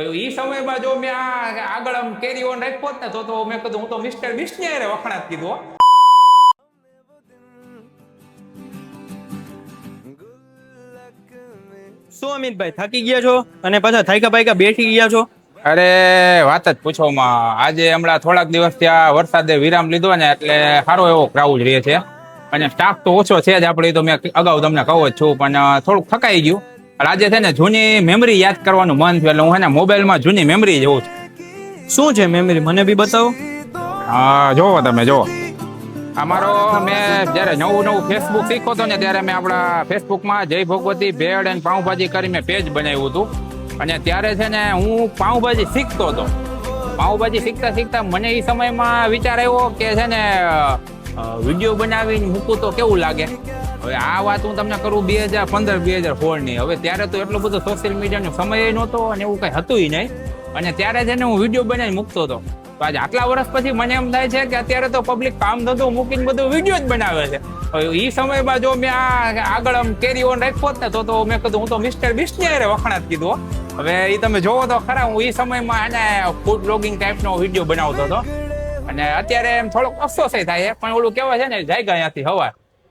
ઈ સમયમાં જો મેં આગળ આમ કેરી ઓન રાખ્યો હોત ને તો મેં કીધું હું તો મિસ્ટર બિસ્ટને વખણાત કીધું. શું અમિતભાઈ થાકી ગયા છો અને પાછા થાયકા પાયકા બેઠી ગયા છો? અરે વાત જ પૂછોમાં. આજે હમણાં થોડાક દિવસથી આ વરસાદે વિરામ લીધો ને એટલે સારો એવો ક્રાઉડ રહે છે અને સ્ટાફ તો ઓછો છે જ આપણે, તો મેં અગાઉ તમને કહું જ છું, પણ થોડુંક થકાઈ ગયું. આજે છે ને જૂની મેમરી યાદ કરવાનું મન થયું એટલે હું છે ને મોબાઈલમાં જૂની મેમરી જોઉં છું. શું છે મેમરી, મને બી બતાવો. હા જોવો તમે જોવો. અમારો મેં જયારે નવું ફેસબુક શીખ્યો હતો ને ત્યારે મેં આપણા ફેસબુકમાં જય ભગવતી ભેળ એન્ડ પાઉંભાજી કરી મેં પેજ બનાવ્યું હતું. અને ત્યારે છે ને હું પાઉંભાજી શીખતો હતો. પાઉંભાજી શીખતા મને એ સમયમાં વિચાર આવ્યો કે છે ને વિડીયો બનાવીને મૂકું તો કેવું લાગે. હવે આ વાત હું તમને કરું 2015-2016 ની. હવે ત્યારે તો એટલો બધો સોશિયલ મીડિયાનો સમય નહોતો અને એવું કઈ હતું નહીં. અને ત્યારે છે ને હું વિડીયો બનાવીને મૂકતો હતો. તો આજે આટલા વર્ષ પછી મને એમ થાય છે કે અત્યારે તો પબ્લિક કામ ધંધો મૂકીને બધું વિડીયો જ બનાવે છે. હવે એ સમયમાં જો મેં આગળ આમ કેરી ઓન રાખ્યો હોત ને તો મેં કીધું હું તો મિસ્ટર બિસ્ટને વખણાત કીધું. હવે એ તમે જોવો તો ખરા, હું એ સમયમાં એને ફૂડ બ્લોગિંગ ટાઈપનો વિડીયો બનાવતો હતો. અને અત્યારે એમ થોડોક અફસોસ થાય છે, પણ ઓલું કેવાય છે ને જાયગા અહીંયાથી હવા.